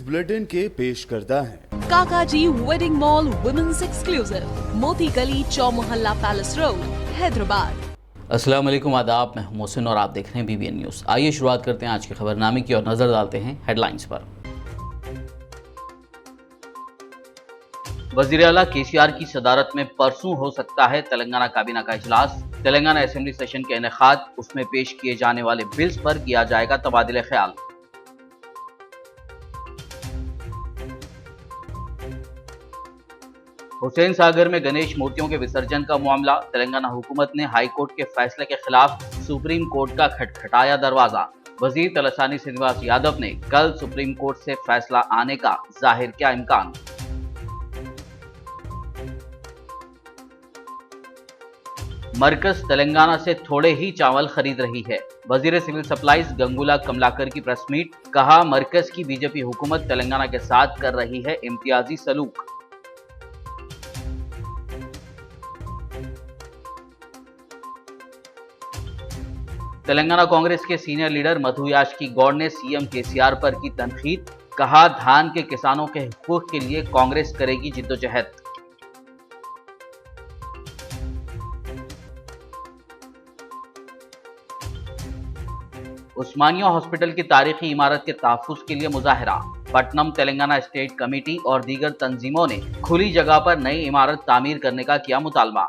Bulletin के पेश करता है काकाजी वेडिंग मॉल वुमेन्स एक्सक्लूसिव, मोती गली, चौमोहल्ला पैलेस रोड, हैदराबाद। अस्सलाम वालेकुम, आदाब। मैं हूं मोहसिन और आप देख रहे हैं BBN न्यूज़। आइए शुरुआत करते हैं आज के खबरनामे की और नजर डालते हैं हेडलाइंस पर। वज़ीर आला KCR की सदारत में परसों हो सकता है तेलंगाना काबीना का इजलास। तेलंगाना असेंबली सेशन के इनेकाद, उसमें पेश किए जाने वाले बिल्स पर किया जाएगा तबादिले ख्याल। हुसैन सागर में गणेश मूर्तियों के विसर्जन का मामला, तेलंगाना हुकूमत ने हाई कोर्ट के फैसले के खिलाफ सुप्रीम कोर्ट का खटखटाया दरवाजा। वजीर तलसानी श्रीनिवास यादव ने कल सुप्रीम कोर्ट से फैसला आने का जाहिर किया इम्कान। मरकज तेलंगाना से थोड़े ही चावल खरीद रही है। वजीर सिविल सप्लाईज गंगूला कमलाकर की प्रेस मीट, कहा मरकज की बीजेपी हुकूमत तेलंगाना के साथ कर रही है इम्तियाजी सलूक। तेलंगाना कांग्रेस के सीनियर लीडर मधु याष्की गौड़ ने सीएम KCR पर की तनकीद, कहा धान के किसानों के हुकूक के लिए कांग्रेस करेगी जिद्दोजहद। उस्मानिया हॉस्पिटल की तारीखी इमारत के तहफ्फुज़ के लिए मुजाहरा, पटनम तेलंगाना स्टेट कमेटी और दीगर तंजीमों ने खुली जगह पर नई इमारत तामीर करने का किया मुतालबा।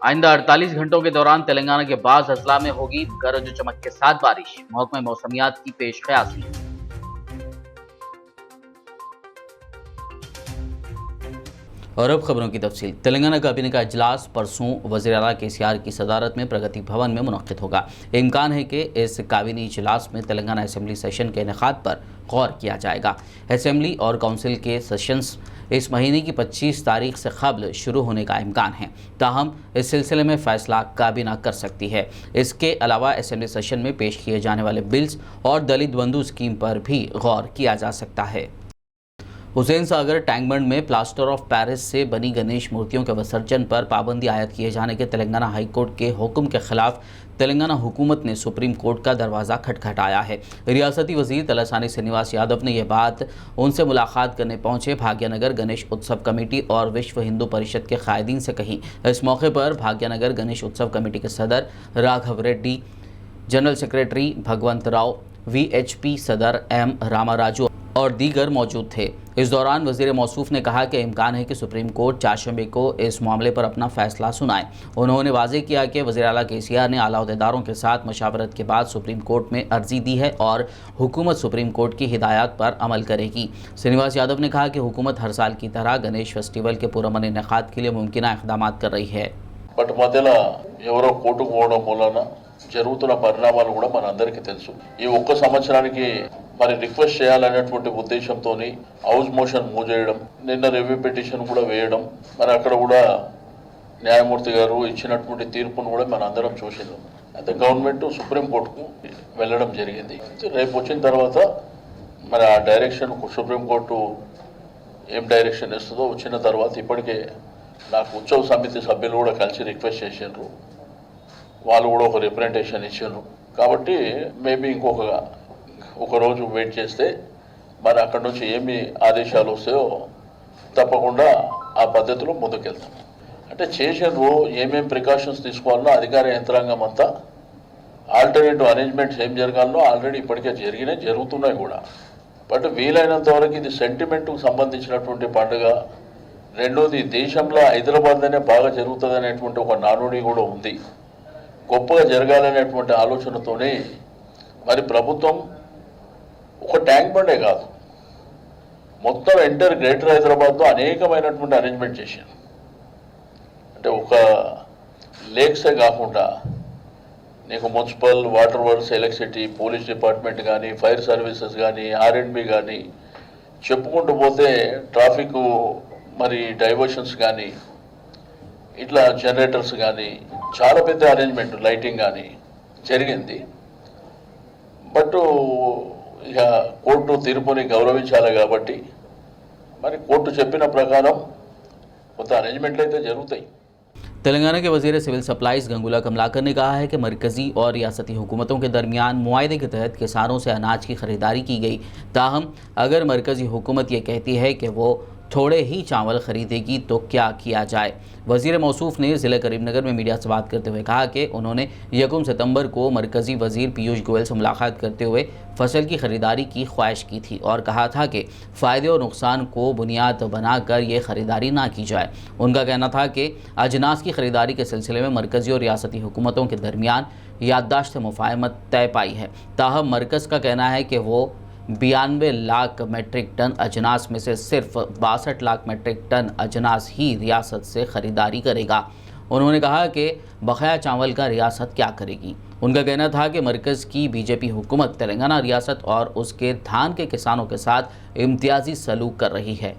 आइंदा 48 घंटों के दौरान तेलंगाना के बाज़ अजला में होगी गरज चमक के साथ बारिश, महकमा मौसमियात की पेश क़यासी। और अब खबरों की तफसील। तेलंगाना काबीना का इजलास परसों वज़ीर आला KCR की सदारत में प्रगति भवन में मुनक़्क़िद होगा। इम्कान है कि इस काबीनी इजलास में तेलंगाना असेंबली सेशन के इनेकाद पर गौर किया जाएगा। असेंबली और काउंसिल के सेशंस इस महीने की 25 तारीख से कबल शुरू होने का इम्कान है, ताहम इस सिलसिले में फ़ैसला काबीना कर सकती है। इसके अलावा असेंबली सेशन में पेश किए जाने वाले बिल्स और दलित बंधु स्कीम पर भी गौर किया जा सकता है। हुसैन सागर टैंकबंड में प्लास्टर ऑफ पेरिस से बनी गणेश मूर्तियों के विसर्जन पर पाबंदी आयद किए जाने के तेलंगाना हाई कोर्ट के हुक्म के खिलाफ तेलंगाना हुकूमत ने सुप्रीम कोर्ट का दरवाज़ा खटखटाया है। रियासती वजीर तलसानी श्रीनिवास यादव ने यह बात उनसे मुलाकात करने पहुंचे भाग्यनगर गणेश उत्सव कमेटी और विश्व हिंदू परिषद के कायदीन से कही। इस मौके पर भाग्यनगर गणेश उत्सव कमेटी के सदर राघव रेड्डी, जनरल सेक्रेटरी भगवंत राव, VHP सदर M रामाराजू और दीगर मौजूद थे। इस दौरान वजीर मौसूफ ने कहा कि इम्कान है कि सुप्रीम कोर्ट चारशंबे को इस मामले पर अपना फैसला सुनाए। उन्होंने वाज़ेह किया कि वज़ीर आला KCR ने आला अहदेदारों के साथ मशावरत के बाद सुप्रीम कोर्ट में अर्जी दी है और हुकूमत सुप्रीम कोर्ट की हिदायत पर अमल करेगी। श्रीनिवास यादव ने कहा कि हुकूमत हर साल की तरह गणेश फेस्टिवल के पुरअमन इनेकाद के लिए मुमकिन इक़दाम कर रही है। బట్ మధ్యలో ఎవరో కోర్టుకు పోవడం వలన జరుగుతున్న పరిణామాలు కూడా మనందరికీ తెలుసు. ఈ ఒక్క సంవత్సరానికి మరి రిక్వెస్ట్ చేయాలనేటువంటి ఉద్దేశంతో హౌస్ మోషన్ మూవ్ చేయడం, నిన్న రివ్యూ పిటిషన్ కూడా వేయడం, మరి అక్కడ కూడా న్యాయమూర్తి గారు ఇచ్చినటువంటి తీర్పును కూడా మన అందరం చూసినాం. అయితే గవర్నమెంట్ సుప్రీం కోర్టుకు వెళ్ళడం జరిగింది. రేపు వచ్చిన తర్వాత మరి ఆ డైరెక్షన్ సుప్రీం కోర్టు ఏం డైరెక్షన్ ఇస్తుందో వచ్చిన తర్వాత ఇప్పటికే నాకు ఉత్సవ సమితి సభ్యులు కూడా కలిసి రిక్వెస్ట్ చేశారు. వాళ్ళు కూడా ఒక రిప్రజెంటేషన్ ఇచ్చారు. కాబట్టి మేబీ ఒక రోజు వెయిట్ చేస్తే మరి అక్కడ నుంచి ఏమి ఆదేశాలు వస్తాయో తప్పకుండా ఆ పద్ధతిలో ముందుకెళ్తాం. అంటే చేసినారు ఏమేమి ప్రికాషన్స్ తీసుకోవాలనో అధికార యంత్రాంగం అంతా ఆల్టర్నేటివ్ అరేంజ్మెంట్స్ ఏం జరగాలనో ఆల్రెడీ ఇప్పటికే జరుగుతున్నాయి కూడా. బట్ వీలైనంత వరకు ఇది సెంటిమెంట్కు సంబంధించినటువంటి పండుగ. రెండోది దేశంలో హైదరాబాద్లోనే బాగా జరుగుతుంది అనేటువంటి ఒక నానుడి కూడా ఉంది. గొప్పగా జరగాలనేటువంటి ఆలోచనతోనే మరి ప్రభుత్వం ఒక ట్యాంక్ బండే కాదు, మొత్తం ఎంటర్ గ్రేటర్ హైదరాబాద్లో అనేకమైనటువంటి అరేంజ్మెంట్ చేశాను. అంటే ఒక లేక్సే కాకుండా నీకు municipal, water works, electricity, police department కానీ, ఫైర్ సర్వీసెస్ కానీ, R&B కానీ చెప్పుకుంటూ పోతే ట్రాఫిక్ మరి డైవర్షన్స్ కానీ, ఇట్లా జనరేటర్స్ కానీ చాలా పెద్ద అరేంజ్మెంట్, లైటింగ్ కానీ జరిగింది. బట్ ఇక కోర్టు తీర్పుని గౌరవించాలి కాబట్టి మరి కోర్టు చెప్పిన ప్రకారం కొంత అరేంజ్మెంట్లు అయితే జరుగుతాయి. तेलंगाना के वजीर सिविल सप्लाईज गंगूला कमलाकर ने कहा है कि मरकजी और रियासती हुकूमतों के दरमियान मुआहदे के तहत किसानों से अनाज की खरीदारी की गई। ताहम अगर मरकजी हुकूमत ये कहती है कि वो थोड़े ही चावल खरीदेगी तो क्या किया जाए। वजीर मौसूफ ने ज़िले करीमनगर में मीडिया से बात करते हुए कहा कि उन्होंने 1 सितंबर को मरकजी वजीर पीयूष गोयल से मुलाकात करते हुए फसल की खरीदारी की ख्वाहिश की थी और कहा था कि फ़ायदे और नुकसान को बुनियाद बनाकर ये खरीदारी ना की जाए। उनका कहना था कि अजनास की खरीदारी के सिलसिले में मरकजी और रियासती हुकूमतों के दरमियान याददाश्त मुफाहमत तय पाई है। ताहम मरकज़ का कहना है कि वो 92 लाख मेट्रिक टन अजनास में से सिर्फ 62 लाख मेट्रिक टन अजनास ही रियासत से ख़रीदारी करेगा। उन्होंने कहा कि बकाया चावल का रियासत क्या करेगी। उनका कहना था कि मरकज़ की बीजेपी हुकूमत तेलंगाना रियासत और उसके धान के किसानों के साथ इम्तियाजी सलूक कर रही है।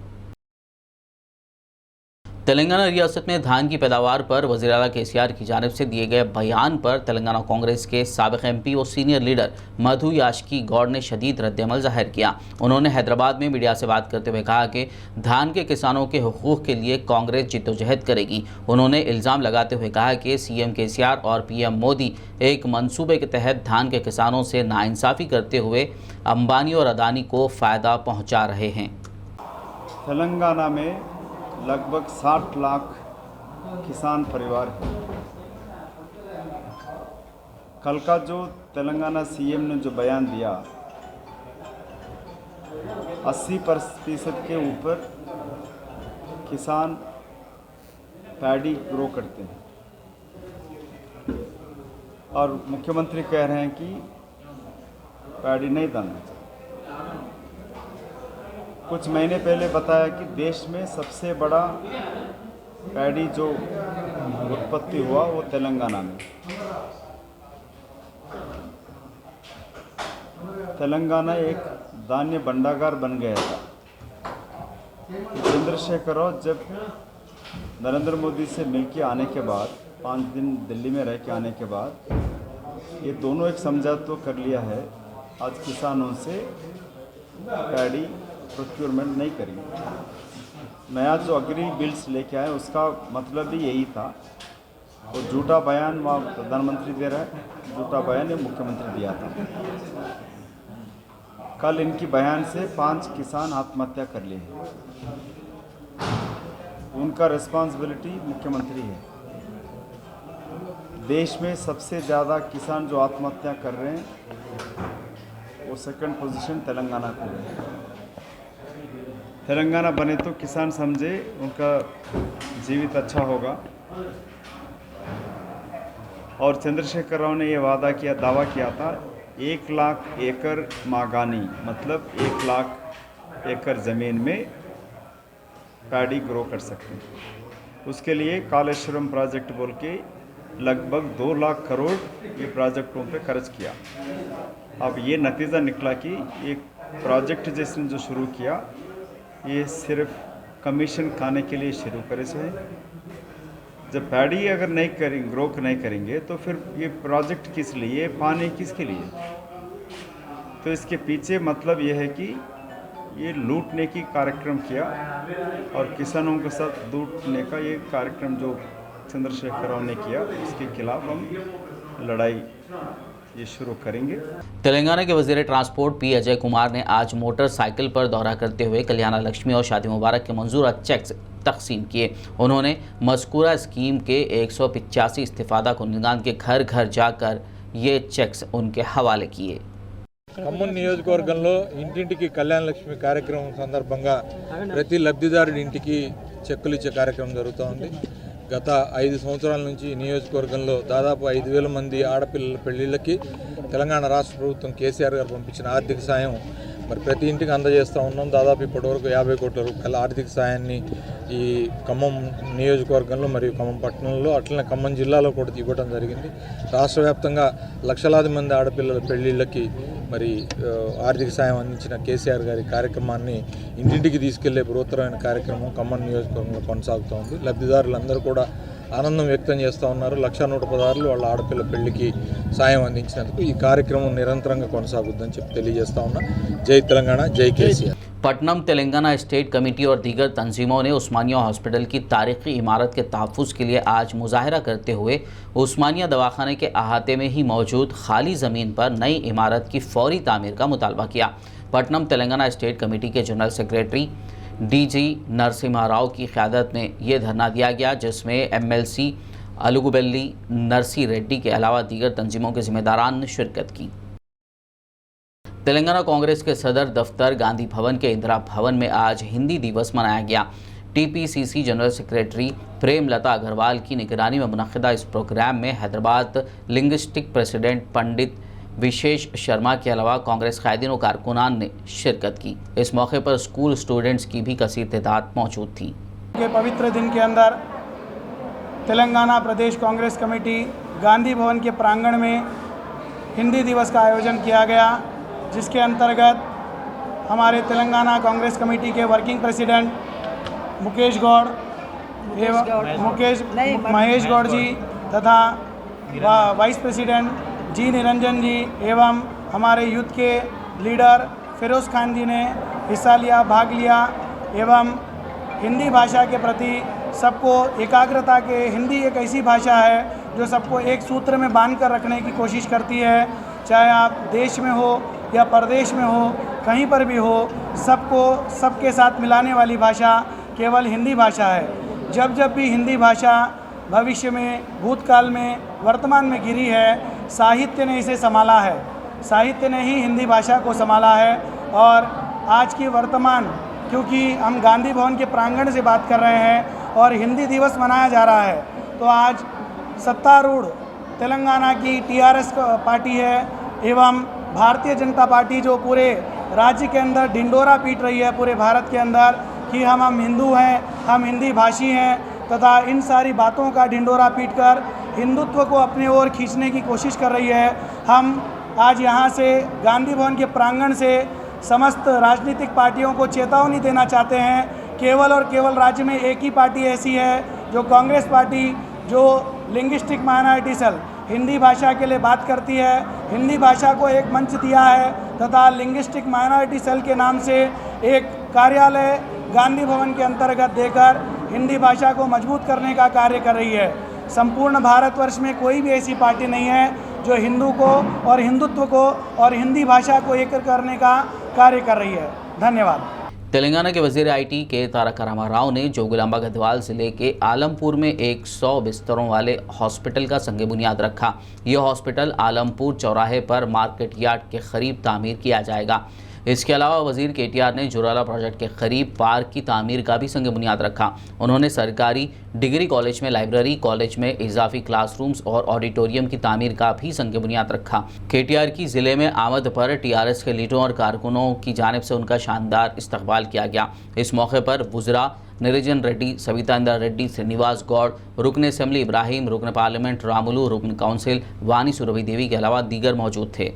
तेलंगाना रियासत में धान की पैदावार पर वज़ीर आला केसीआर की जानिब से दिए गए बयान पर तेलंगाना कांग्रेस के साबिक़ MP और सीनियर लीडर मधु याशकी गौड़ ने शदीद रद्द-ए-अमल ज़ाहिर किया। उन्होंने हैदराबाद में मीडिया से बात करते हुए कहा कि धान के किसानों के हुकूक़ के लिए कांग्रेस जिद्दोजहद करेगी। उन्होंने इल्ज़ाम लगाते हुए कहा कि CM केसीआर और PM मोदी एक मनसूबे के तहत धान के किसानों से नाइंसाफ़ी करते हुए अंबानी और अदानी को फ़ायदा पहुँचा रहे हैं। तेलंगाना में लगभग 60 लाख किसान परिवार हैं। कल का जो तेलंगाना CM ने जो बयान दिया 80% के ऊपर किसान पैडी ग्रो करते हैं और मुख्यमंत्री कह रहे हैं कि पैडी नहीं डालना चाहिए। कुछ महीने पहले बताया कि देश में सबसे बड़ा पैडी जो उत्पत्ति हुआ वो तेलंगाना में। तेलंगाना एक धान्य भंडागार बन गया था। चंद्रशेखर राव जब नरेंद्र मोदी से मिलके आने के बाद 5 दिन दिल्ली में रह के आने के बाद ये दोनों एक समझौता तो कर लिया है। आज किसानों से पैडी प्रोक्योरमेंट नहीं करेंगे। नया जो अग्री बिल्स लेके आए उसका मतलब भी यही था। वो झूठा बयान वहाँ प्रधानमंत्री दे रहा है, झूठा बयान ये मुख्यमंत्री दिया था। कल इनकी बयान से 5 किसान आत्महत्या कर लिए हैं। उनका रिस्पॉन्सिबिलिटी मुख्यमंत्री है। देश में सबसे ज़्यादा किसान जो आत्महत्या कर रहे हैं वो 2nd पोजीशन तेलंगाना को है। तेलंगाना बने तो किसान समझे उनका जीवित अच्छा होगा। और चंद्रशेखर राव ने ये वादा किया, दावा किया था 1 लाख एकड़ मागानी, मतलब 1 लाख एकड़ ज़मीन में पैडी ग्रो कर सकते हैं। उसके लिए कालेश्वरम प्रोजेक्ट बोल के लगभग 2 लाख करोड़ ये प्रोजेक्टों पे खर्च किया। अब ये नतीजा निकला कि ये प्रोजेक्ट जिसने जो शुरू किया ये सिर्फ कमीशन खाने के लिए शुरू करे से। जब पैडी अगर नहीं करेंगे, ग्रो नहीं करेंगे तो फिर ये प्रोजेक्ट किस लिए, पानी किसके लिए? तो इसके पीछे मतलब ये है कि ये लूटने की कार्यक्रम किया और किसानों के साथ लूटने का ये कार्यक्रम जो चंद्रशेखर राव ने किया उसके खिलाफ हम लड़ाई ये शुरू करेंगे। तेलंगाना के वजीर ट्रांसपोर्ट P अजय कुमार ने आज मोटरसाइकिल पर दौरा करते हुए कल्याण लक्ष्मी और शादी मुबारक के मंजूरा चेक्स तकसीम किए। उन्होंने मज़कूरा स्कीम के 185 इस्तिफादा कुंदगान के घर घर जाकर ये चेक्स उनके हवाले किए। ఖమ్మం నియోజకవర్గంలో ఇంటింటికి కళ్యాణ లక్ష్మి కార్యక్రమం సందర్భంగా ప్రతి లబ్ధిదారుడి ఇంటికి చెక్కులు ఇచ్చే కార్యక్రమం జరుగుతోంది। గత 5 సంవత్సరాల నుంచి నియోజకవర్గంలో దాదాపు 5,000 మంది ఆడపిల్లల పెళ్లిళ్ళకి తెలంగాణ రాష్ట్ర ప్రభుత్వం కేసీఆర్ గారు పంపించిన ఆర్థిక సాయం మరి ప్రతి ఇంటికి అందజేస్తూ ఉన్నాం। దాదాపు ఇప్పటివరకు 50 కోట్ల రూపాయల ఆర్థిక సాయాన్ని ఈ ఖమ్మం నియోజకవర్గంలో మరియు ఖమ్మం పట్టణంలో అట్లనే ఖమ్మం జిల్లాలో కూడా ఇవ్వడం జరిగింది। రాష్ట్ర వ్యాప్తంగా లక్షలాది మంది ఆడపిల్లల పెళ్లిళ్ళకి మరి ఆర్థిక సాయం అందించిన కేసీఆర్ గారి కార్యక్రమాన్ని ఇంటింటికి తీసుకెళ్లే బృహత్తరమైన కార్యక్రమం ఖమ్మం నియోజకవర్గంలో కొనసాగుతోంది। లబ్ధిదారులందరూ కూడా ఆనందం వ్యక్తం చేస్తూ ఉన్నారు. 1,116 వాళ్ళ ఆడపిల్ల పెళ్లికి సాయం అందించినందుకు ఈ కార్యక్రమం నిరంతరంగా కొనసాగుద్దని చెప్పి తెలియజేస్తా ఉన్నా. జై తెలంగాణ, జై KCR. Putnam Telangana state committee और दीगर तंजीमों ने उस्मानिया हॉस्पिटल की तारीखी इमारत के तहफ़्फ़ुज़ के लिए आज मुजाहरा करते हुए उस्मानिया दवाखाने के अहाते में ही मौजूद खाली ज़मीन पर नई इमारत की फौरी तामीर का मुतालबा किया। पटनम तेलंगाना स्टेट कमेटी के general secretary DG Narasimha Rao की क़यादत में ये धरना दिया गया, जिसमें MLC अलुगुबेल्ली नरसी रेड्डी के अलावा दीगर तंजीमों के ज़िम्मेदारान ने शिरकत की। तेलंगाना कांग्रेस के सदर दफ्तर गांधी भवन के इंदिरा भवन में आज हिंदी दिवस मनाया गया। TPCC general secretary Premlata Agarwal की निगरानी में मुनक़िदा इस प्रोग्राम में हैदराबाद लिंग्विस्टिक प्रेसिडेंट पंडित विशेष शर्मा के अलावा कांग्रेस कायदीन और कारकुनान ने शिरकत की। इस मौके पर स्कूल स्टूडेंट्स की भी कसीर तादाद मौजूद थी। के पवित्र दिन के अंदर तेलंगाना प्रदेश कांग्रेस कमेटी गांधी भवन के प्रांगण में हिंदी दिवस का आयोजन किया गया, जिसके अंतर्गत हमारे तेलंगाना कांग्रेस कमेटी के वर्किंग प्रेसिडेंट मुकेश गौड़ एवं महेश गौड़ जी तथा वाइस प्रेसिडेंट जी निरंजन जी एवं हमारे यूथ के लीडर फिरोज़ खान जी ने हिस्सा लिया, भाग लिया एवं हिंदी भाषा के प्रति सबको एकाग्रता के, हिंदी एक ऐसी भाषा है जो सबको एक सूत्र में बांध कर रखने की कोशिश करती है। चाहे आप देश में हो या परदेश में हो, कहीं पर भी हो, सबको सबके साथ मिलाने वाली भाषा केवल हिंदी भाषा है। जब जब भी हिंदी भाषा भविष्य में, भूतकाल में, वर्तमान में गिरी है, साहित्य ने इसे संभाला है, साहित्य ने ही हिंदी भाषा को संभाला है। और आज की वर्तमान, क्योंकि हम गांधी भवन के प्रांगण से बात कर रहे हैं और हिंदी दिवस मनाया जा रहा है, तो आज सत्तारूढ़ तेलंगाना की TRS पार्टी है एवं भारतीय जनता पार्टी जो पूरे राज्य के अंदर ढिंडोरा पीट रही है पूरे भारत के अंदर कि हम हिंदू हैं, हम हिंदी भाषी हैं, तथा इन सारी बातों का ढिंडोरा पीटकर हिंदुत्व को अपने ओर खींचने की कोशिश कर रही है। हम आज यहाँ से गांधी भवन के प्रांगण से समस्त राजनीतिक पार्टियों को चेतावनी देना चाहते हैं। केवल और केवल राज्य में एक ही पार्टी ऐसी है जो कांग्रेस पार्टी, जो लिंग्विस्टिक माइनॉरिटी सेल हिंदी भाषा के लिए बात करती है, हिंदी भाषा को एक मंच दिया है तथा लिंग्विस्टिक माइनॉरिटी सेल के नाम से एक कार्यालय गांधी भवन के अंतर्गत देकर हिंदी भाषा को मजबूत करने का कार्य कर रही है। संपूर्ण भारतवर्ष में कोई भी ऐसी पार्टी नहीं है जो हिंदू को और हिंदुत्व को और हिंदी भाषा को एक करने का कार्य कर रही है। धन्यवाद। तेलंगाना के वजीर IT के तारक रामाराव ने जोगिलांबा गढ़वाल जिले के आलमपुर में 100 बिस्तरों वाले हॉस्पिटल का संग बुनियाद रखा। यह हॉस्पिटल आलमपुर चौराहे पर मार्केट यार्ड के करीब तामीर किया जाएगा। इसके अलावा वजीर KTR ने जुराला प्रोजेक्ट के करीब पार्क की तामीर का भी संग बुनियाद रखा। उन्होंने सरकारी डिग्री कॉलेज में लाइब्रेरी, कॉलेज में इजाफी क्लासरूम्स और ऑडिटोरियम की तामीर का भी संग बुनियाद रखा। KTR की ज़िले में आमद पर TRS के लीडरों और कारकुनों की जानिब से उनका शानदार इस्तकबाल किया गया। इस मौके पर वुज़रा निरंजन रेड्डी, सविता इंद्रा रेड्डी, श्रीनिवास गौड़, रुकन असेंबली इब्राहिम, रुकन पार्लियामेंट रामुलु, रुकन कौंसिल वानी सुरभि देवी के अलावा दीगर मौजूद थे।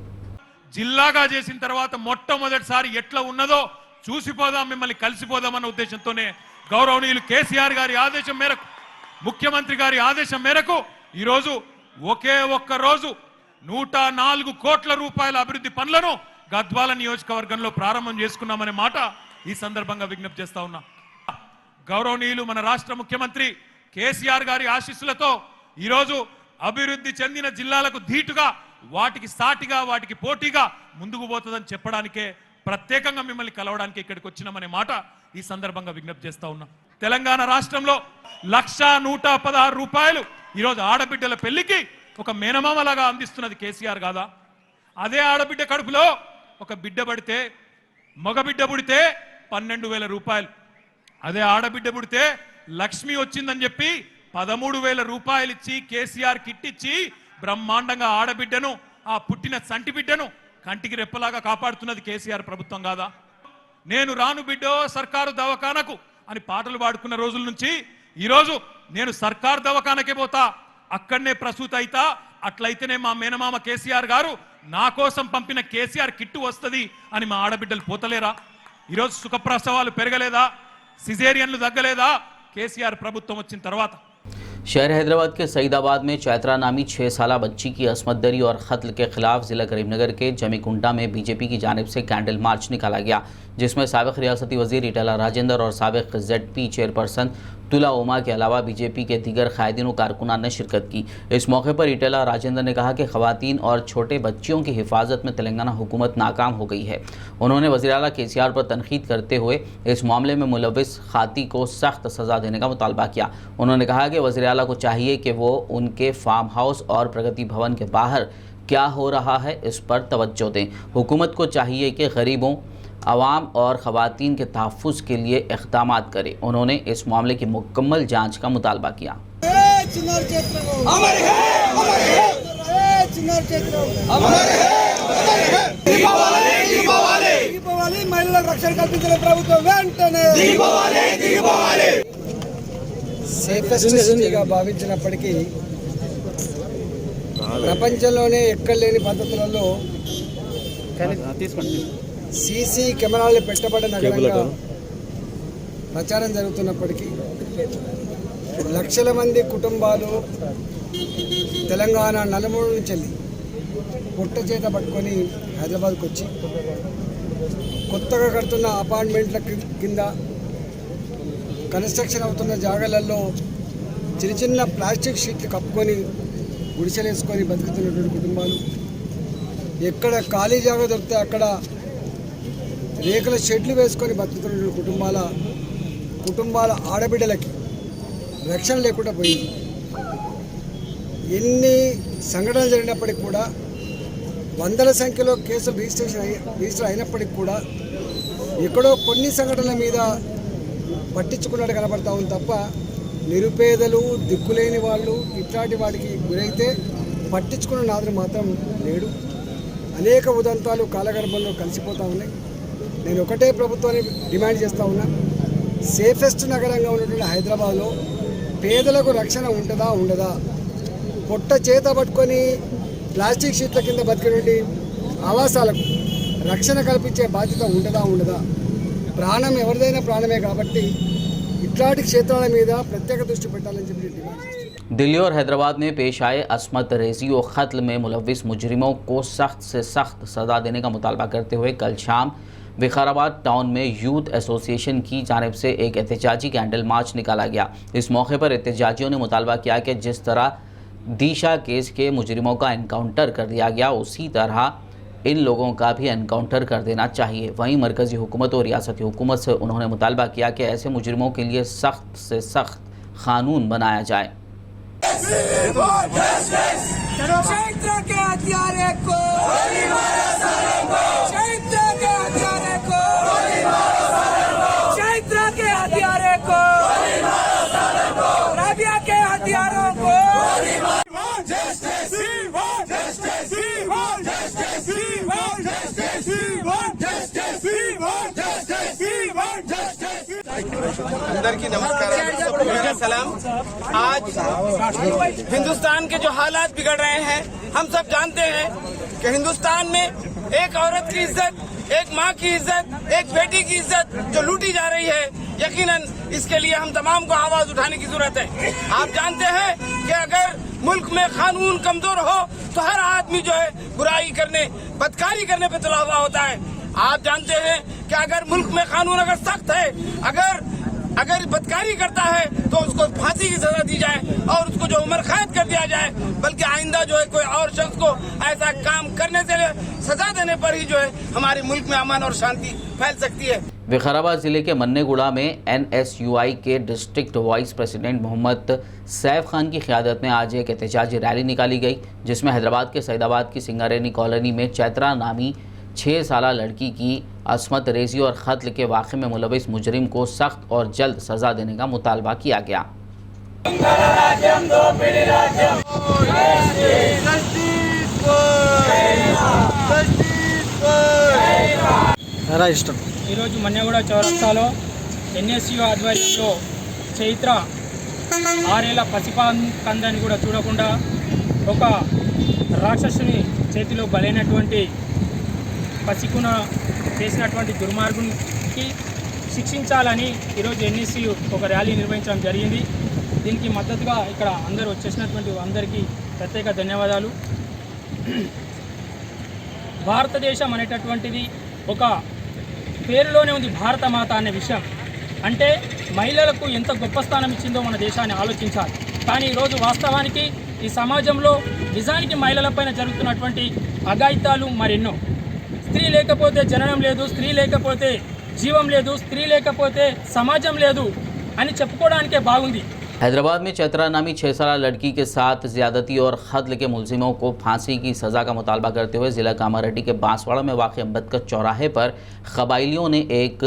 జిల్లాగా చేసిన తర్వాత మొట్టమొదటిసారి ఎట్లా ఉన్నదో చూసిపోదాం, మిమ్మల్ని కలిసిపోదామన్న ఉద్దేశంతోనే గౌరవనీయులు కేసీఆర్ గారి ఆదేశం మేరకు, ముఖ్యమంత్రి గారి ఆదేశం మేరకు ఈరోజు ఒకే ఒక్క రోజు 104 కోట్ల రూపాయల అభివృద్ధి పనులను గద్వాల నియోజకవర్గంలో ప్రారంభం చేసుకున్నామనే మాట ఈ సందర్భంగా విజ్ఞప్తి చేస్తా ఉన్నా. గౌరవనీయులు మన రాష్ట్ర ముఖ్యమంత్రి కేసీఆర్ గారి ఆశీస్సులతో ఈరోజు అభివృద్ధి చెందిన జిల్లాలకు ధీటుగా, వాటికి సాటిగా, వాటికి పోటీగా ముందుకు పోతుందని చెప్పడానికే ప్రత్యేకంగా మిమ్మల్ని కలవడానికి ఇక్కడికి వచ్చినామనే మాట ఈ సందర్భంగా విజ్ఞప్తి చేస్తా ఉన్నా. తెలంగాణ రాష్ట్రంలో 1,116 రూపాయలు ఈరోజు ఆడబిడ్డల పెళ్లికి ఒక మేనమామలాగా అందిస్తున్నది కేసీఆర్ కాదా? అదే ఆడబిడ్డ కడుపులో ఒక బిడ్డ పడితే, మగబిడ్డ పుడితే 12,000 రూపాయలు, అదే ఆడబిడ్డ పుడితే లక్ష్మి వచ్చిందని చెప్పి 13,000 రూపాయలు ఇచ్చి కేసీఆర్ కిట్ ఇచ్చి బ్రహ్మాండంగా ఆడబిడ్డను, ఆ పుట్టిన సంటి బిడ్డను కంటికి రెప్పలాగా కాపాడుతున్నది కేసీఆర్ ప్రభుత్వం కాదా? నేను రాను బిడ్డో సర్కారు దవాఖానకు అని పాటలు పాడుకున్న రోజుల నుంచి ఈరోజు నేను సర్కారు దవాఖానకే పోతా, అక్కడనే ప్రసూతి అయితా, అట్లయితేనే మా మేనమామ కేసీఆర్ గారు నా కోసం పంపిన కేసీఆర్ కిట్టు వస్తుంది అని మా ఆడబిడ్డలు పోతలేరా? ఈరోజు సుఖప్రసవాలు పెరగలేదా? సిజేరియన్లు తగ్గలేదా కేసీఆర్ ప్రభుత్వం వచ్చిన తర్వాత? शहर हैदराबाद के सईदाबाद में चैत्रा नामी 6 साला बच्ची की असमत दरी और कत्ल के खिलाफ जिला करीमनगर के जमीकुंडा में बीजेपी की जानिब से कैंडल मार्च निकाला गया, जिसमें साबिक रियासती वजीर ईटेला राजेंद्र और साबिक ZP चेयरपर्सन तुला उमा के अलावा बीजेपी के दीगर कायदीन और कारकुनान ने शिरकत की। इस मौके पर ईटेला राजेंद्र ने कहा कि खवातीन और छोटे बच्चियों की हिफाजत में तेलंगाना हुकूमत नाकाम हो गई है। उन्होंने वज़ीर आला KCR पर तनकीद करते हुए इस मामले में मुलविस खाती को सख्त सज़ा देने का मुतालबा किया। उन्होंने कहा कि वज़ीर आला को चाहिए कि वो उनके फार्म हाउस और प्रगति भवन के बाहर क्या हो रहा है इस पर तवज्जो दें। हुकूमत को चाहिए कि गरीबों, अवाम और ख़वातीन के तहफ़्फ़ुज़ के लिए इक़दामात करे। उन्होंने इस मामले की मुकम्मल जाँच का मुतालबा किया। సేఫెస్ట్ సిటీగా భావించినప్పటికీ ప్రపంచంలోనే ఎక్కడ లేని పద్ధతులలో సీసీ కెమెరాలు పెట్టబడిన నగరంగా ప్రచారం జరుగుతున్నప్పటికీ లక్షల మంది కుటుంబాలు తెలంగాణ నలుమూల నుంచి పుట్ట చేత పట్టుకొని హైదరాబాద్కు వచ్చి కొత్తగా కడుతున్న అపార్ట్మెంట్ల కింద కన్స్ట్రక్షన్ అవుతున్న జాగాలలో చిన్న చిన్న ప్లాస్టిక్ షీట్లు కప్పుకొని గుడిసెలేసుకొని బతుకుతున్నటువంటి కుటుంబాలు, ఎక్కడ ఖాళీ జాగా దొరికితే అక్కడ రేకుల షెడ్లు వేసుకొని బతుకుతున్నటువంటి కుటుంబాల ఆడబిడ్డలకి రక్షణ లేకుండా పోయింది. ఎన్ని సంఘటనలు జరిగినప్పటికీ కూడా, వందల సంఖ్యలో కేసులు రిజిస్టర్ అయినప్పటికీ కూడా ఎక్కడో కొన్ని సంఘటనల మీద పట్టించుకున్నట్టు కనబడతా ఉంది తప్ప నిరుపేదలు, దిక్కులేని వాళ్ళు ఇట్లాంటి వాటికి గురైతే పట్టించుకున్న నాదులు మాత్రం లేడు. అనేక ఉదంతాలు కాలగర్భంలో కలిసిపోతూ ఉన్నాయి. నేను ఒకటే ప్రభుత్వాన్ని డిమాండ్ చేస్తూ ఉన్నా, సేఫెస్ట్ నగరంగా ఉన్నటువంటి హైదరాబాద్లో పేదలకు రక్షణ ఉంటుందా ఉండదా? పొట్ట చేత పట్టుకొని ప్లాస్టిక్ షీట్ల కింద బతికినటువంటి ఆవాసాలకు రక్షణ కల్పించే బాధ్యత ఉంటుందా ఉండదా? ప్రాణం ఎవరిదైనా ప్రాణమే కాబట్టి ఇట్లాంటి క్షేత్రాల మీద ప్రత్యేక దృష్టి పెట్టాలని చెప్పి డిమాండ్ చేస్తున్నాను. दिल्ली और हैदराबाद में पेश आए असमत रेजी और कत्ल में मुलविस मुजरिमों को सख्त से सख्त सज़ा देने का मुतालबा करते हुए कल शाम विकाराबाद टाउन में यूथ एसोसिएशन की जानिब से एक एहतजाजी कैंडल मार्च निकाला गया। इस मौके पर एहतजाजियों ने मुतालबा किया कि जिस तरह दिशा केस के मुजरिमों का एनकाउंटर कर दिया गया, उसी तरह इन लोगों का भी एनकाउंटर कर देना चाहिए। वहीं मरकज़ी हुकूमत और रियासती हुकूमत से उन्होंने मुतालबा किया कि ऐसे मुजरिमों के लिए सख्त से सख्त कानून बनाया जाए। अंदर की नमस्कार, सबको मेरा सलाम। आज हिंदुस्तान के जो हालात बिगड़ रहे हैं, हम सब जानते हैं कि हिंदुस्तान में एक औरत की इज्जत, एक माँ की इज्जत, एक बेटी की इज्जत जो लूटी जा रही है, यकीनन इसके लिए हम तमाम को आवाज उठाने की जरूरत है। आप जानते हैं कि अगर मुल्क में कानून कमजोर हो तो हर आदमी जो है बुराई करने, बदकारी करने पे तुला हुआ होता है। आप जानते हैं कि अगर मुल्क में कानून अगर सख्त है, अगर बदकारी करता है तो उसको फांसी की सजा दी जाए और उसको जो उम्र कैद कर दिया जाए, बल्कि आइंदा जो है कोई और शख्स को ऐसा काम करने से सजा देने पर ही जो है हमारे मुल्क में अमन और शांति फैल सकती है। विकाराबाद ज़िले के मन्नेगुड़ा में NSUI के district vice president Mohammed Saif Khan की क़यादत में आज एक एहतजाजी रैली निकाली गई, जिसमें हैदराबाद के सईदाबाद की सिंगारेनी कॉलोनी में चैत्रा नामी 6 साला लड़की की असमत रेजी और कत्ल के वाक़े में मुलविस मुजरिम को सख्त और जल्द सज़ा देने का मुतालबा किया गया। ఈరోజు మన్నెగూడ చౌరస్తాలో NSU ఆధ్వర్యంలో చైత్ర 6 ఏళ్ల పసికందని కూడా చూడకుండా ఒక రాక్షసుని చేతిలో బలైనటువంటి పసికున చేసినటువంటి దుర్మార్గునికి శిక్షించాలని ఈరోజు NSU ఒక ర్యాలీ నిర్వహించడం జరిగింది. దీనికి మద్దతుగా ఇక్కడ అందరూ వచ్చేసినటువంటి అందరికీ ప్రత్యేక ధన్యవాదాలు. భారతదేశం అనేటటువంటిది ఒక పేరులోనే ఉంది, భారతమాత అనే విషయం. అంటే మహిళలకు ఎంత గొప్ప స్థానం ఇచ్చిందో మన దేశాన్ని ఆలోచించాలి. కానీ ఈరోజు వాస్తవానికి ఈ సమాజంలో నిజానికి మహిళలపైన జరుగుతున్నటువంటి అఘాయిత్యాలు మరెన్నో. స్త్రీ లేకపోతే జననం లేదు, స్త్రీ లేకపోతే జీవం లేదు, స్త్రీ లేకపోతే సమాజం లేదు అని చెప్పుకోవడానికే బాగుంది. हैदराबाद में चैत्रा नामी 6 साल लड़की के साथ ज्यादती और कत्ल के मुलजिमों को फांसी की सज़ा का मुतालबा करते हुए ज़िला कामारेड्डी के बांसवाड़ा में वाक़ अम्बेडकर चौराहे पर कबाइलियों ने एक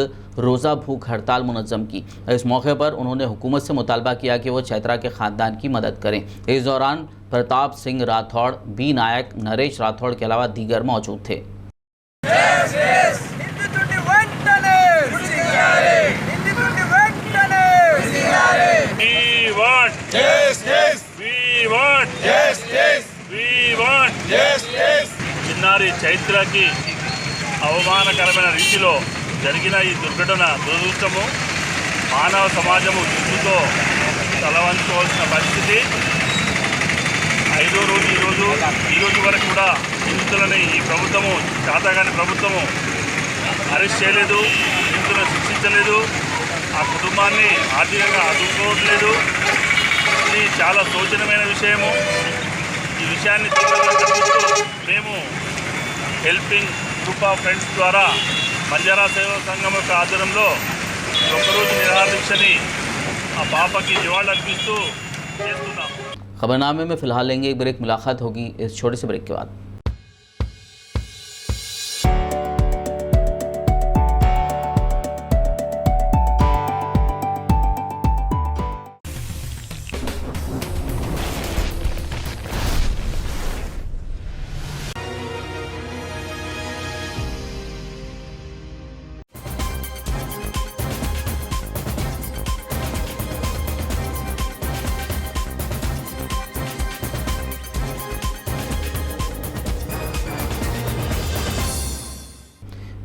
रोज़ा भूख हड़ताल मुनज़्ज़म की। इस मौके पर उन्होंने हुकूमत से मुतालबा किया कि वो चैत्रा के ख़ानदान की मदद करें। इस दौरान प्रताप सिंह राठौड़, बी नायक, नरेश राठौड़ के अलावा दीगर मौजूद थे। చిన్నారి చైత్ర కి అవమానకరమైన రీతిలో జరిగిన ఈ దుర్ఘటన దురదృష్టము. మానవ సమాజము దుఃఖంతో తలవంచుకోవాల్సిన పరిస్థితి. 5వ రోజు ఈ రోజు వరకు కూడా నిందితులని ఈ ప్రభుత్వము, చాతగాని ప్రభుత్వము అరెస్ట్ చేయలేదు, నిందితులను శిక్షించలేదు, ఆ కుటుంబాన్ని ఆర్థికంగా ఆదుకోవట్లేదు. ఇది చాలా శోచనీయమైన విషయము. ఈ విషయాన్ని తీవ్రంగా ఖండిస్తూ మేము హెల్పింగ్ గ్రూప్ ఆఫ్ ఫ్రెండ్స్ ద్వారా బంజారా సేవా సంఘం యొక్క ఆధ్వర్యంలో ఒక్కరోజు నిరాహార దీక్షని ఆ పాపకి నివాళులర్పిస్తూ చేస్తున్నాం. खबरनामे में फिलहाल लेंगे एक ब्रेक, मुलाकात होगी इस छोटे से ब्रेक के बाद।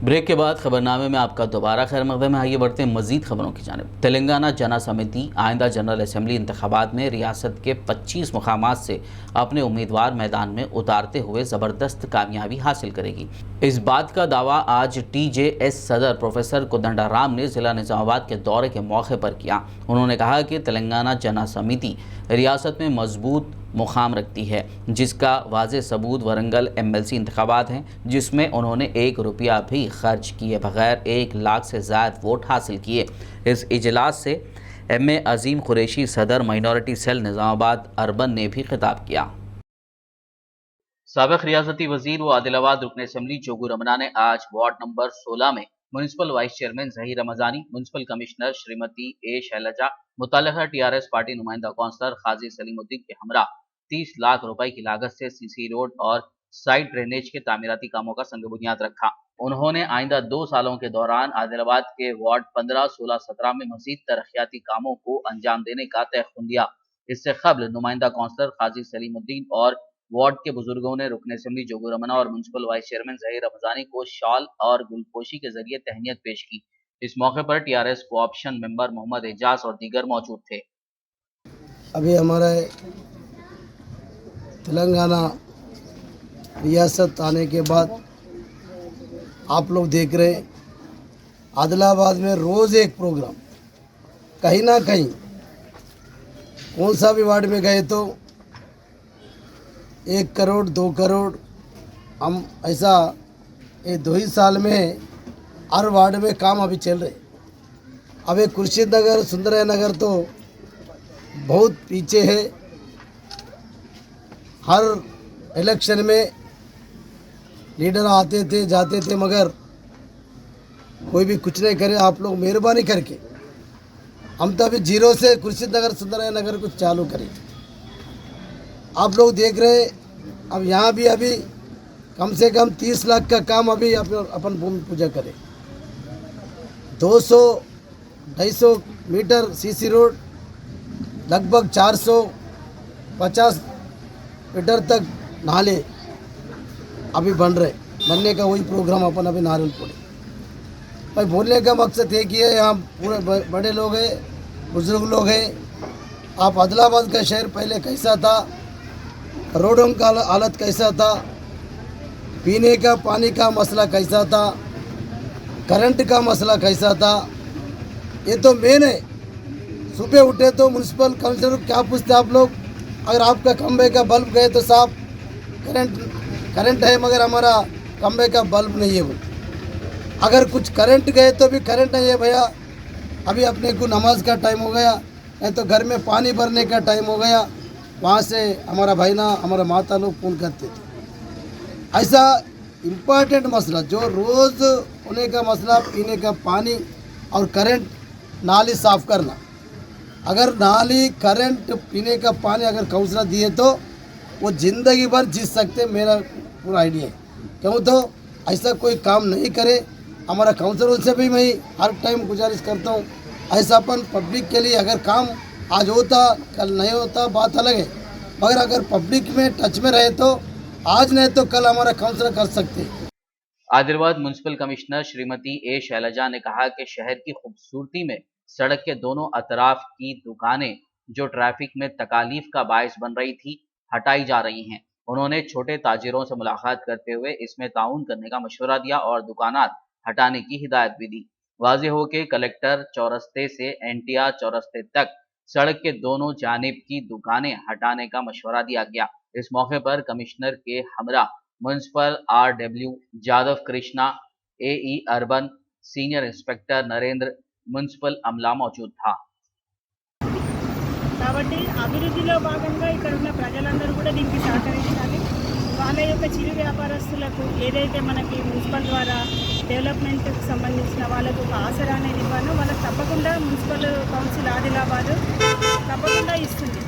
ब्रेक के बाद खबरनामे में आपका दोबारा खैर मक़दम है। आइए बढ़ते हैं मज़ीद खबरों की जानिब। तेलंगाना जना समिति आइंदा जनरल असम्बली इंतखाबात में रियासत के 25 मकामात से अपने उम्मीदवार मैदान में उतारते हुए ज़बरदस्त कामयाबी हासिल करेगी। इस बात का दावा आज TJS सदर प्रोफेसर कोदंडाराम ने ज़िला निज़ामाबाद के दौरे के मौके पर किया। उन्होंने कहा कि तेलंगाना जना समिति रियासत में मजबूत मुकाम रखती है, जिसका वाज़े सबूत वरंगल MLC इंतखाबात हैं, जिसमें उन्होंने 1 रुपया भी खर्च किए बगैर 1 लाख से ज़ायद वोट हासिल किए। इस इजलास से MA अजीम कुरैशी सदर माइनॉरिटी सेल निज़ामाबाद अर्बन ने भी खिताब किया। साबिक़ रियासती वज़ीर व आदिलाबाद रुकन असम्बली जोगू रमना ने आज वार्ड नंबर 16 में municipal vice chairman Zaheer Ramzani, municipal commissioner Shrimati A Shailaja, मुतल्लिक़ा TRS पार्टी नुमाइंदा कौंसलर काजी सलीमुद्दीन के हमरा 30 लाख रुपए की लागत से CC रोड और साइड ड्रेनेज के तामीराती कामों का संग बुनियाद रखा। उन्होंने आइंदा 2 सालों के दौरान आदिलाबाद के वार्ड 15, 16, 17 में मज़ीद तरक्याती कामों को अंजाम देने का तयक़ुन दिया। इससे कबल नुमाइंदा कौंसलर काजी सलीमुद्दीन और वार्ड के बुजुर्गों ने रुकन असम्बली जोगू रमना और municipal vice chairman Zaheer Ramzani को शॉल और गुलपोशी के जरिए तहनीत पेश की। इस मौके पर TRS co-option member Mohammed Ejaz और दीगर मौजूद थे। अभी हमारे तेलंगाना रियासत आने के बाद आप लोग देख रहे आदिलाबाद में रोज़ एक प्रोग्राम, कहीं ना कहीं कौन सा भी वार्ड में गए तो 1 करोड़ 2 करोड़ हम ऐसा ये 2 ही साल में हर वार्ड में काम अभी चल रहे। अभी खुर्शीद नगर, सुंदरया नगर तो बहुत पीछे है। हर इलेक्शन में लीडर आते थे जाते थे, मगर कोई भी कुछ नहीं करे। आप लोग मेहरबानी करके हम तो अभी 0 से खुर्शीद नगर, सुंदरया नगर कुछ चालू करें। आप लोग देख रहे अब यहाँ भी अभी कम से कम 30 लाख का काम अभी अपन भूमि पूजा करें। 200-250 मीटर CC रोड, लगभग 450 मीटर तक नाले अभी बन रहे, बनने का वही प्रोग्राम अपन अभी नारायणपुर। भाई बोलने का मकसद है कि यहाँ पूरे बड़े लोग हैं, बुजुर्ग लोग हैं, आप आदिलाबाद का शहर पहले कैसा था, रोडों का हालत कैसा था, पीने का पानी का मसला कैसा था, करंट का मसला कैसा था, ये तो मेन है। सुबह उठे तो म्यूनसिपल काउंसिलर को क्या पूछते आप लोग, अगर आपका खंबे का बल्ब गए तो साहब करंट है मगर हमारा खंबे का बल्ब नहीं है। वो अगर कुछ करंट गए तो भी करंट नहीं है भैया, अभी अपने को नमाज का टाइम हो गया, नहीं तो घर में पानी भरने का टाइम हो गया। वहाँ से हमारा भाई ना हमारा माता लोग फोन करते थे। ऐसा इम्पोर्टेंट मसला जो रोज़ होने का मसला, पीने का पानी और करंट, नाली साफ़ करना। अगर नाली, करंट, पीने का पानी अगर काउंसलर दिए तो वो ज़िंदगी भर जी सकते, मेरा पूरा आइडिया है। क्यों तो ऐसा कोई काम नहीं करे। हमारा काउंसलर से भी मैं हर टाइम गुजारिश करता हूँ, ऐसा अपन पब्लिक के लिए अगर काम आज होता कल नहीं होता बात अलग है, मगर अगर पब्लिक में टच में रहे तो आज नहीं तो कल हमारा काउंसलर कर सकते। आदिलाबाद म्युनिसिपल कमिश्नर श्रीमती ए शैलजा ने कहा कि शहर की खूबसूरती में सड़क के दोनों अतराफ की दुकानें जो ट्रैफिक में तकालीफ का बायस बन रही थी, हटाई जा रही हैं। उन्होंने छोटे ताजिरों से मुलाकात करते हुए इसमें ताउन करने का मशवरा दिया और दुकानात हटाने की हिदायत भी दी। वाज़ेह हो कि कलेक्टर चौरस्ते से एनटीआर चौरस्ते तक सड़क के दोनों जानिब की दुकानें हटाने का मशवरा दिया गया। इस मौके पर कमिश्नर के हमरा municipal RW Jadhav Krishna, AE urban, senior inspector Narendra, municipal అమలా మౌజూద్ థా। కాబట్టి అభివృద్ధిలో భాగంగా ఇక్కడ ఉన్న ప్రజలందరూ కూడా దీనికి సహకరించాలి। వాళ్ళ యొక్క చిరు వ్యాపారస్తులకు ఏదైతే మనకి మున్సిపల్ ద్వారా డెవలప్మెంట్కి సంబంధించిన వాళ్ళకు ఒక ఆసరా అనేది ఇవ్వాలో వాళ్ళకి తప్పకుండా మున్సిపల్ కౌన్సిల్ ఆదిలాబాద్ తప్పకుండా ఇస్తుంది।